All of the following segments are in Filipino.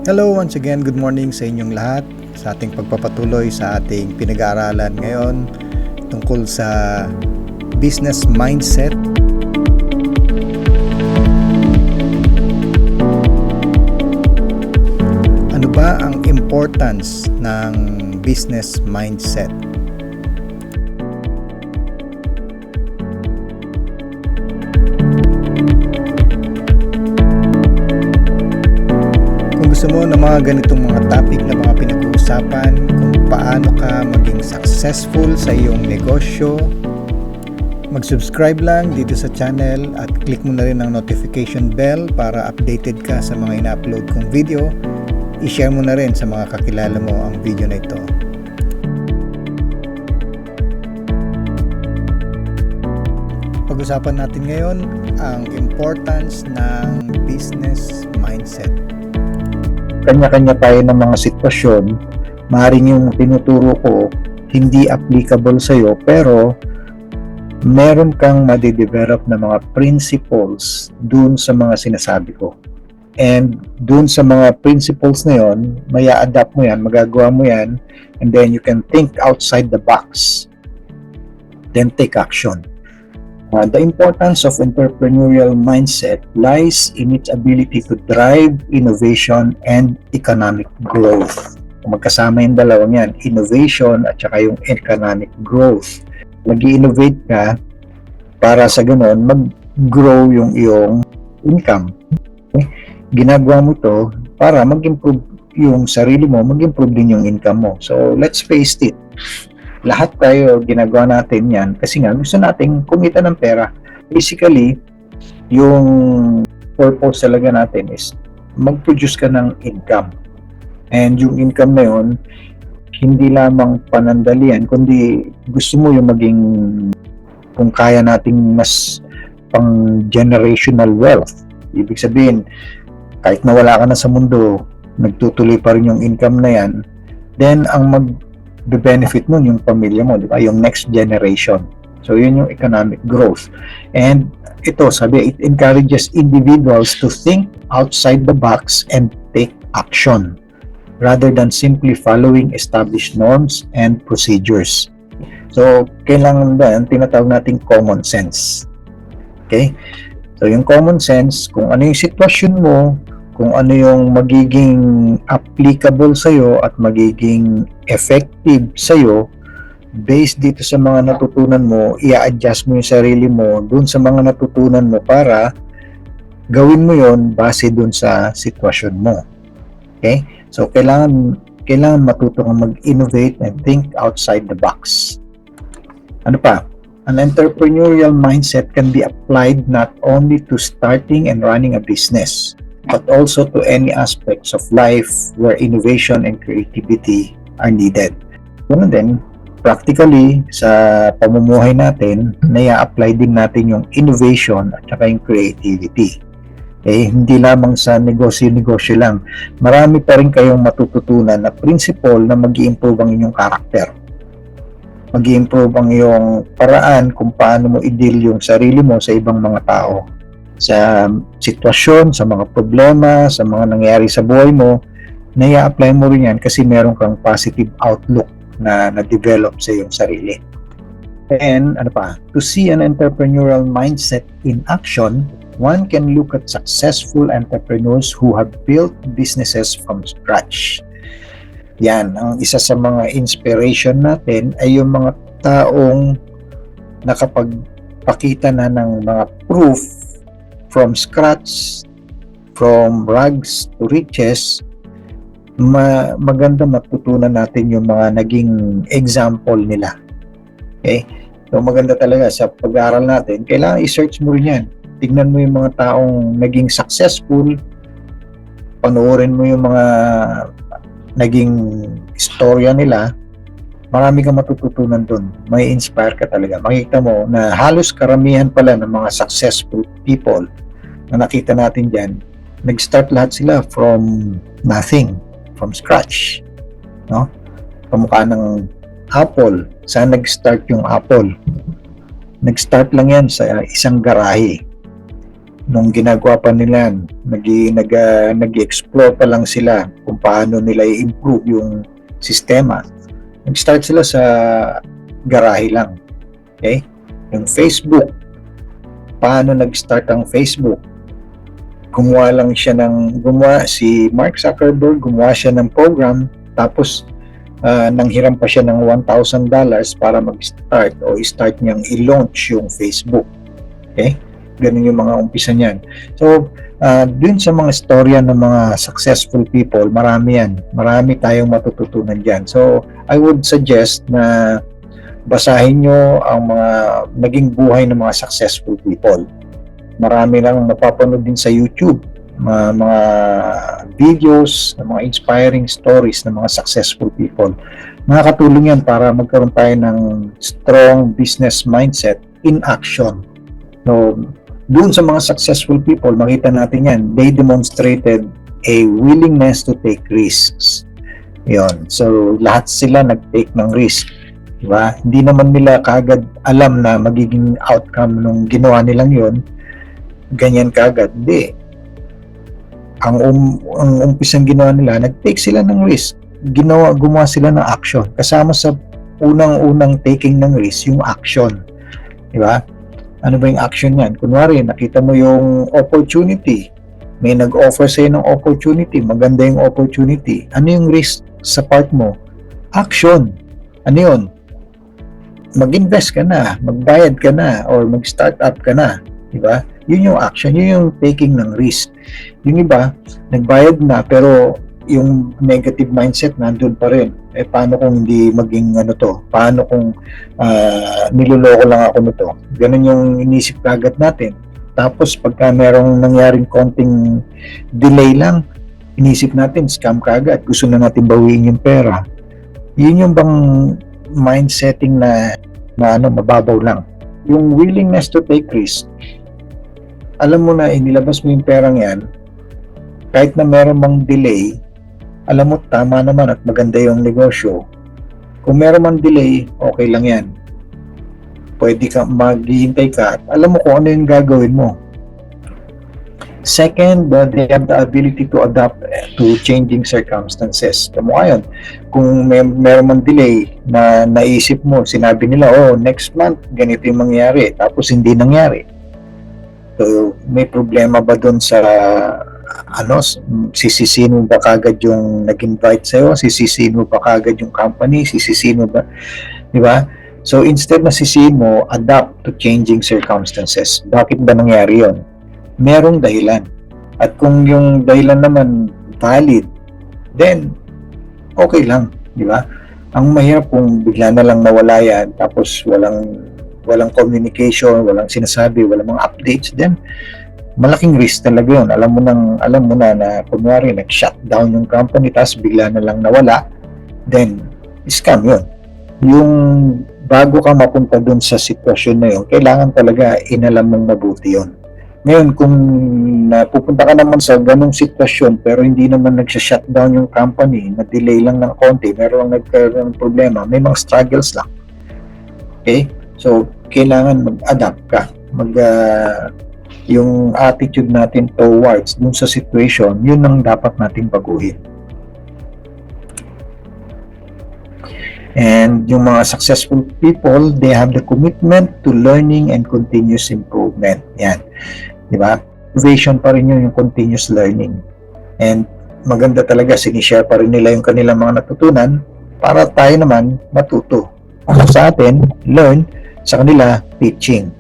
Hello once again, good morning sa inyong lahat sa ating pagpapatuloy sa ating pinag-aaralan ngayon tungkol sa business mindset. Ano ba ang importance ng business mindset? Gusto mo ng mga ganitong mga topic na mga pinag-uusapan kung paano ka maging successful sa iyong negosyo, mag-subscribe lang dito sa channel at click mo na rin ang notification bell para updated ka sa mga ina-upload kong video. I-share mo na rin sa mga kakilala mo ang video na ito. Pag-usapan natin ngayon ang importance ng business mindset. Kanya-kanya tayo ng mga sitwasyon, maaaring yung tinuturo ko hindi applicable sa'yo, pero meron kang madidevelop na mga principles dun sa mga sinasabi ko. And dun sa mga principles na yon, may adapt mo yan, magagawa mo yan, and then you can think outside the box. Then take action. The importance of entrepreneurial mindset lies in its ability to drive innovation and economic growth. Kung magkasama yung dalawang yan, innovation at saka yung economic growth. Mag-i-innovate ka para sa ganun, mag-grow yung iyong income. Okay? Ginagawa mo to para mag-improve yung sarili mo, mag-improve din yung income mo. So, let's face it. Lahat tayo ginagawa natin yan kasi nga gusto nating kumita ng pera. Basically, yung purpose talaga natin is mag-produce ka ng income. And yung income na yun, hindi lamang panandalian, kundi gusto mo yung maging, kung kaya nating mas pang generational wealth. Ibig sabihin, kahit nawala ka na sa mundo, nagtutuloy pa rin yung income na yan, then ang benefit nun yung pamilya mo, di ba? Yung next generation. So, yun yung economic growth. And ito, sabi, it encourages individuals to think outside the box and take action rather than simply following established norms and procedures. So, kailangan ba yan, tinatawag nating common sense. Okay? So, yung common sense, kung ano yung sitwasyon mo, kung ano yung magiging applicable sa'yo at magiging effective sa'yo, based dito sa mga natutunan mo, i-adjust mo yung sarili mo dun sa mga natutunan mo para gawin mo yon base dun sa sitwasyon mo. Okay? So, kailangan matuto kang mag-innovate and think outside the box. Ano pa? An entrepreneurial mindset can be applied not only to starting and running a business, but also to any aspects of life where innovation and creativity are needed. Ganun din, practically, sa pamumuhay natin, nai-apply din natin yung innovation at saka yung creativity. Hindi lamang sa negosyo-negosyo lang. Marami pa rin kayong matututunan na principle na mag-i-improve ang inyong karakter. Mag-i-improve ang iyong paraan kung paano mo i-deal yung sarili mo sa ibang mga tao. Sa sitwasyon, sa mga problema, sa mga nangyayari sa buhay mo, nai-apply mo rin yan kasi meron kang positive outlook na na-develop sa iyong sarili. And ano pa, to see an entrepreneurial mindset in action, one can look at successful entrepreneurs who have built businesses from scratch. Yan, ang isa sa mga inspiration natin ay yung mga taong nakapagpakita na ng mga proof from scratch, from rags to riches. Maganda matutunan natin yung mga naging example nila. Okay? So maganda talaga sa pag-aaral natin, kailangan i-search mo rin yan. Tignan mo yung mga taong naging successful, panoorin mo yung mga naging istorya nila, marami kang matututunan dun. May inspire ka talaga. Makikita mo na halos karamihan pala ng mga successful people na nakita natin dyan, nag-start lahat sila from nothing, from scratch. No? Kamukha ng Apple. Saan nag-start yung Apple? Nag-start lang yan sa isang garahe. nung ginagawa pa nila yan, nag-explore pa lang sila kung paano nila i-improve yung sistema. Nag-start sila sa garahe lang. Okay? Yung Facebook, paano nag-start ang Facebook? Gumawa si Mark Zuckerberg, gumawa siya ng program, tapos nanghiram pa siya ng $1,000 para mag-start o i-start niyang i-launch yung Facebook. Okay? Ganun yung mga umpisa niyan. So, dun sa mga storya ng mga successful people, marami yan. Marami tayong matututunan dyan. So, I would suggest na basahin nyo ang mga naging buhay ng mga successful people. Marami lang mapapanood din sa YouTube, mga videos, mga inspiring stories ng mga successful people. Makakatulong yan para magkaroon tayo ng strong business mindset in action. So, doon sa mga successful people, makita natin yan, they demonstrated a willingness to take risks. Yun. So, lahat sila nag-take ng risk. Diba? Hindi naman nila kaagad alam na magiging outcome nung ginawa nilang yun, ganyan kaagad. Hindi. Ang umpisang ginawa nila, nag-take sila ng risk. Gumawa sila ng action. Kasama sa unang-unang taking ng risk, yung action. Diba? Ano ba yung action yan? Kunwari, nakita mo yung opportunity. May nag-offer sa'yo ng opportunity. Maganda yung opportunity. Ano yung risk sa part mo? Action. Ano yun? Mag-invest ka na, magbayad ka na, or mag-start up ka na. Diba? Yun yung action. Yun yung taking ng risk. Yung iba, nagbayad na, pero yung negative mindset nandun pa rin. Paano kung hindi maging Paano kung niloloko lang ako nito? Ganun yung inisip agad natin. Tapos pagka merong nangyaring konting delay lang, inisip natin scam kagad. Gusto na natin bawiin yung pera. Yun yung bang mindsetting na mababaw lang. Yung willingness to take risk. Alam mo na inilabas mo yung perang yan, kahit na meron mang delay, alam mo, tama naman at maganda yung negosyo. Kung meron man delay, okay lang yan. Pwede ka, maghihintay ka at alam mo kung ano yung gagawin mo. Second, they have the ability to adapt to changing circumstances. Tamo yun. Kung meron man delay na naisip mo, sinabi nila, next month, ganito yung mangyari. Tapos hindi nangyari. So, may problema ba doon sa sisisihin mo ba kagad yung nag-invite sa'yo? Sisisihin mo ba kagad yung company? Sisisihin mo ba? Diba? So, instead na sisihin mo, adapt to changing circumstances. Bakit ba nangyari yon? Merong dahilan. At kung yung dahilan naman valid, then, okay lang. Diba? Ang mahirap kung bigla na lang nawala yan, tapos walang communication, walang sinasabi, walang mga updates, then, malaking risk talaga yun. Alam mo na kunwari nag-shutdown yung company tapos bigla na lang nawala, then scam yun. Yung bago ka mapunta dun sa sitwasyon na yun, kailangan talaga inalam mong mabuti yun. Ngayon, kung napupunta ka naman sa ganong sitwasyon pero hindi naman nagsha-shutdown yung company, na-delay lang ng konti, meron lang nagkaroon ng problema, may mga struggles lang. Okay? So, kailangan mag-adapt ka. Yung attitude natin towards dun sa situation, yun ang dapat nating baguhin. And yung mga successful people, they have the commitment to learning and continuous improvement. Yan. Diba? Innovation pa rin yun, yung continuous learning. And maganda talaga, sinishare pa rin nila yung kanilang mga natutunan para tayo naman matuto. Sa atin, learn, sa kanila, teaching.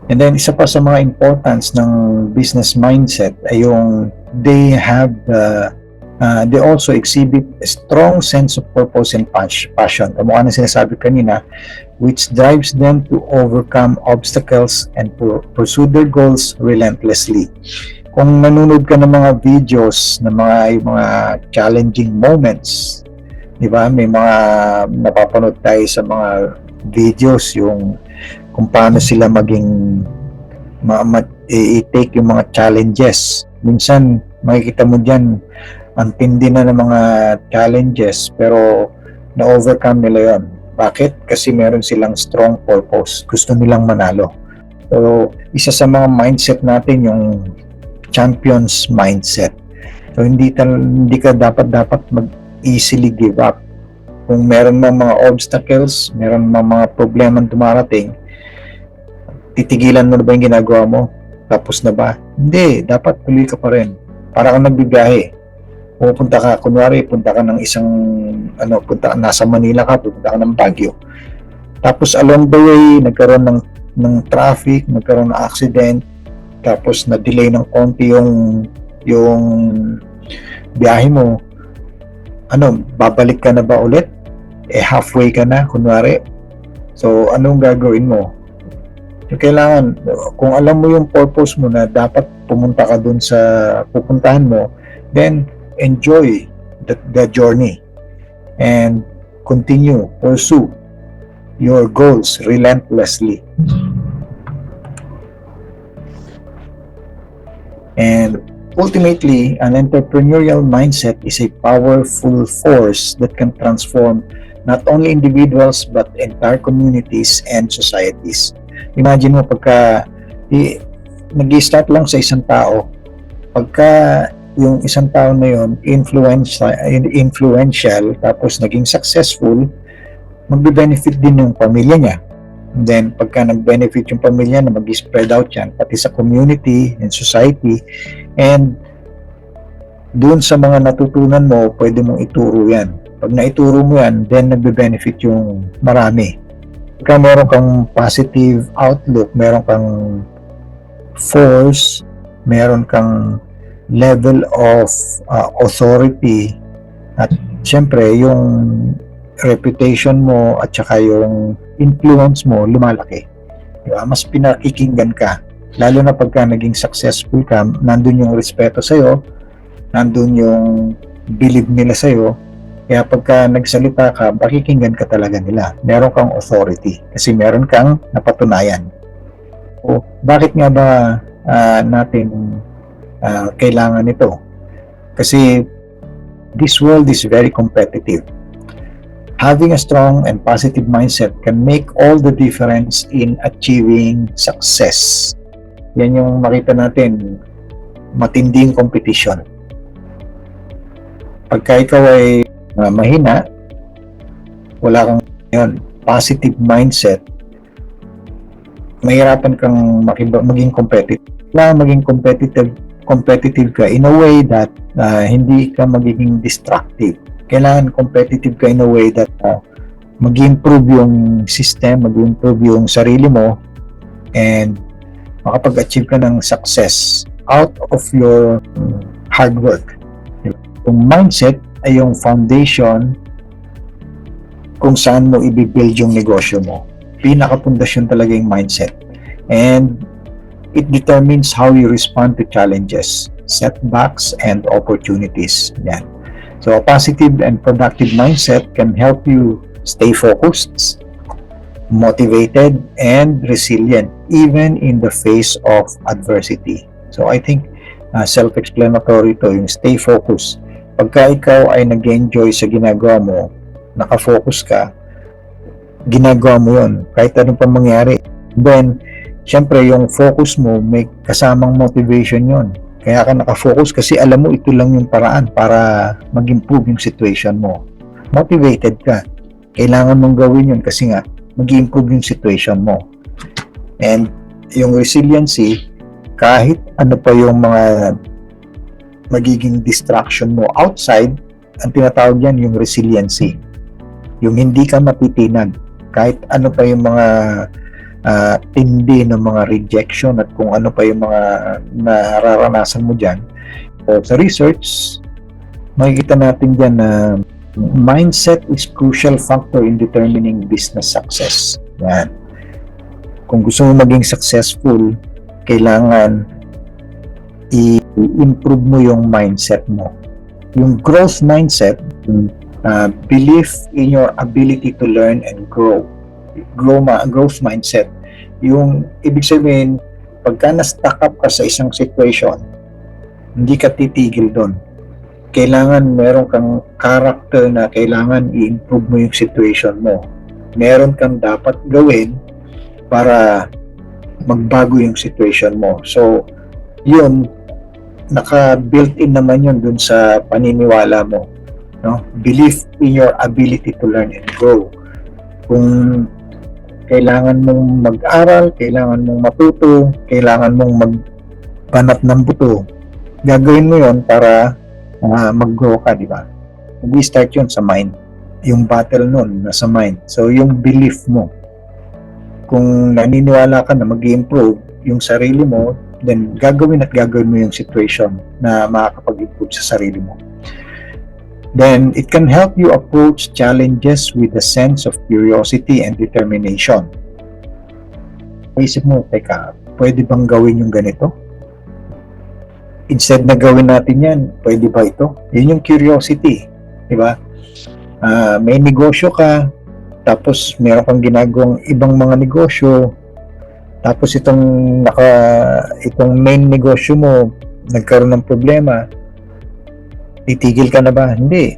And then, isa pa sa mga importance ng business mindset ay yung they also exhibit a strong sense of purpose and passion. Kamukha na sinasabi kanina, which drives them to overcome obstacles and pursue their goals relentlessly. Kung nanonood ka ng mga videos ng mga challenging moments, di ba? May mga napapanood tayo sa mga videos yung kung paano sila maging i-take yung mga challenges. Minsan makikita mo dyan ang tindi na ng mga challenges pero na-overcome nila yon. Bakit? Kasi meron silang strong purpose. Gusto nilang manalo. So, isa sa mga mindset natin yung champion's mindset. So, hindi ka dapat mag-easily give up. Kung meron mga obstacles, meron mga problema dumarating, titigilan mo na ba yung ginagawa mo? Tapos na ba? Hindi, dapat tuloy ka pa rin. Para kang nagbibiyahe. Pupunta ka, kunwari, punta ka ng nasa Manila ka, pupunta ka ng Baguio. Tapos along the way, nagkaroon ng traffic, nagkaroon ng accident, tapos na-delay ng konti yung biyahe mo. Babalik ka na ba ulit? Halfway ka na, kunwari. So, anong gagawin mo? Kailangan, kung alam mo yung purpose mo na dapat pumunta ka dun sa pupuntahan mo, then enjoy the journey and pursue your goals relentlessly. And ultimately, an entrepreneurial mindset is a powerful force that can transform not only individuals but entire communities and societies. Imagine mo pagka nag-start lang sa isang tao, pagka yung isang tao na yun influential tapos naging successful, magbe-benefit din yung pamilya niya. And then pagka nag-benefit yung pamilya na mag-spread out yan pati sa community and society, and doon sa mga natutunan mo, pwede mong ituro yan. Pag naituro mo yan, then nagbe-benefit yung marami. Pagka meron kang positive outlook, meron kang force, meron kang level of authority, at syempre yung reputation mo at saka yung influence mo lumalaki. Diba? Mas pinakikinggan ka. Lalo na pagka naging successful ka, nandun yung respeto sa'yo, nandun yung believe nila sa'yo. Kaya pagka nagsalita ka, pakikinggan ka talaga nila. Meron kang authority kasi meron kang napatunayan. So, bakit nga ba natin kailangan ito? Kasi this world is very competitive. Having a strong and positive mindset can make all the difference in achieving success. Yan yung makita natin, matinding competition. Pagka ikaw ay mahina, wala kang positive mindset, mahirapan kang maging competitive. Kailangan maging competitive ka in a way that hindi ka magiging destructive. Kailangan competitive ka in a way that mag-improve yung system, mag-improve yung sarili mo, and makapag-achieve ka ng success out of your hard work. Yung mindset ay yung foundation kung saan mo i-build yung negosyo mo. Pinaka-pundasyon talaga yung mindset. And it determines how you respond to challenges, setbacks, and opportunities. Yan. So a positive and productive mindset can help you stay focused, motivated, and resilient even in the face of adversity. So I think self-explanatory to yung stay focused. Pagka ikaw ay nag-enjoy sa ginagawa mo, nakafocus ka, ginagawa mo yun, kahit anong pang mangyari. Then, syempre, yung focus mo, may kasamang motivation yun. Kaya ka nakafocus kasi alam mo ito lang yung paraan para mag-improve yung situation mo. Motivated ka. Kailangan mong gawin yun kasi nga, mag-improve yung situation mo. And yung resiliency, kahit ano pa yung mga magiging distraction mo outside, ang tinatawag yan yung resiliency. Yung hindi ka matitinag kahit ano pa yung mga tindi ng mga rejection at kung ano pa yung mga nararanasan mo dyan. So, sa research, makikita natin dyan na mindset is crucial factor in determining business success. Yan. Kung gusto mo maging successful, kailangan i-improve mo yung mindset mo. Yung growth mindset, belief in your ability to learn and grow. Growth mindset. Yung ibig sabihin, pagka na-stuck up ka sa isang situation, hindi ka titigil doon. Kailangan meron kang character na kailangan i-improve mo yung situation mo. Meron kang dapat gawin para magbago yung situation mo. So, yun, naka-built-in naman yun dun sa paniniwala mo. No? Belief in your ability to learn and grow. Kung kailangan mong mag-aral, kailangan mong matuto, kailangan mong magbanat ng buto, gagawin mo yun para mag-grow ka, di ba? Mag-start yun sa mind. Yung battle nun, nasa mind. So, yung belief mo. Kung naniniwala ka na mag-improve yung sarili mo, then gagawin mo yung situation na makakapag-improve sa sarili mo. Then, it can help you approach challenges with a sense of curiosity and determination. Isip mo, teka, pwede bang gawin yung ganito? Instead na gawin natin yan, pwede ba ito? Yun yung curiosity, di ba? May negosyo ka, tapos meron kang ginagawang ibang mga negosyo, tapos itong main negosyo mo nagkaroon ng problema, titigil ka na ba? Hindi.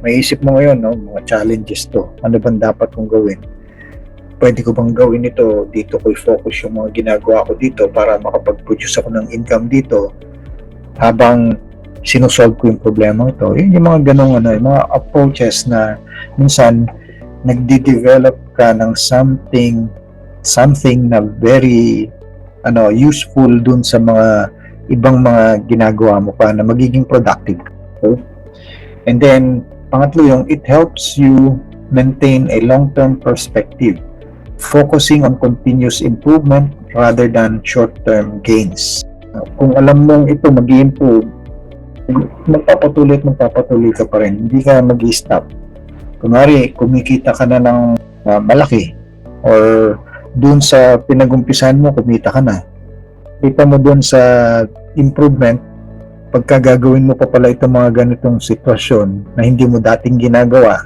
May isip mo ngayon, no? Mga challenges to. Ano bang dapat kong gawin? Pwede ko bang gawin ito? Dito ko i-focus yung mga ginagawa ko dito para makapag-produce ako ng income dito habang sinusolve ko yung problema ito. Yun yung mga ganong yung mga approaches na minsan nagde-develop ka ng something na very useful dun sa mga ibang mga ginagawa mo pa na magiging productive. Okay? And then, pangatlo yung it helps you maintain a long-term perspective, focusing on continuous improvement rather than short-term gains. Kung alam mong ito mag-i-improve, magpapatuloy ka pa rin. Hindi ka mag-i-stop. Kunwari, kumikita ka na ng malaki or dun sa pinag-umpisan mo, kumita ka na. Kita mo dun sa improvement, pagka gagawin mo pa pala itong mga ganitong sitwasyon na hindi mo dating ginagawa,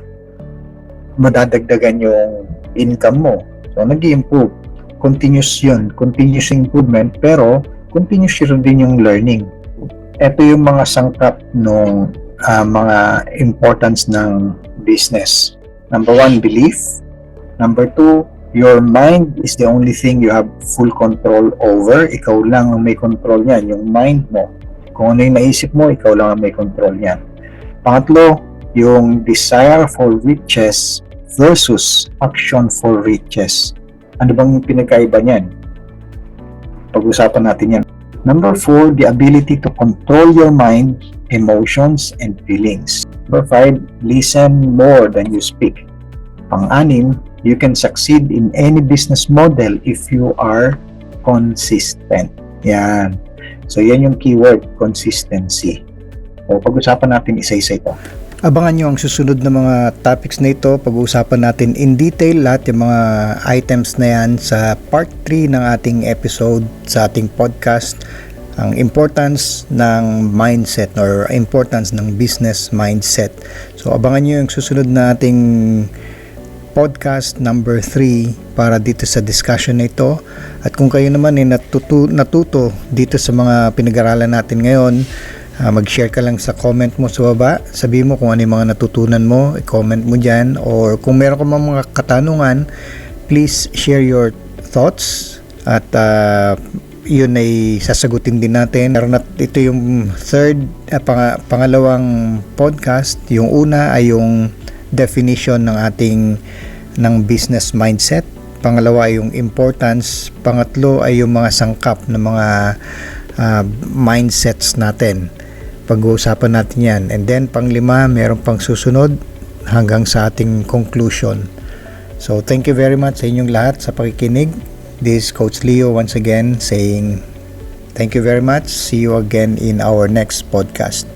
madadagdagan yung income mo. So, nag-i-improve. Continuous improvement, pero continuous din yung learning. Ito yung mga sangkap ng mga importance ng business. Number 1, belief. Number 2, your mind is the only thing you have full control over. Ikaw lang ang may control niyan, yung mind mo. Kung ano yung naisip mo, ikaw lang ang may control niyan. Pangatlo, yung desire for riches versus action for riches. Ano bang pinagkaiba niyan? Pag-usapan natin yan. Number 4, the ability to control your mind, emotions, and feelings. Number 5, listen more than you speak. Pang-anim, you can succeed in any business model if you are consistent. Yan. So, yan yung keyword, consistency. O, pag-usapan natin isa-isa ito. Abangan nyo ang susunod na mga topics na ito. Pag-uusapan natin in detail lahat yung mga items na yan sa part 3 ng ating episode sa ating podcast. Ang importance ng mindset or importance ng business mindset. So, abangan nyo yung susunod na ating podcast number 3 para dito sa discussion na ito. At kung kayo naman ay natuto dito sa mga pinag-aralan natin ngayon, mag-share ka lang sa comment mo sa baba. Sabihin mo kung ano yung mga natutunan mo, i-comment mo dyan. Or kung meron ka mga katanungan, please share your thoughts at yun ay sasagutin din natin. Ito yung pangalawang podcast. Yung una ay yung definition ng business mindset. Pangalawa ay yung importance. Pangatlo ay yung mga sangkap ng mga mindsets natin. Pag-uusapan natin yan. And then panglima, meron pang susunod hanggang sa ating conclusion. So thank you very much sa inyong lahat sa pakikinig. This is Coach Leo once again saying thank you very much. See you again in our next podcast.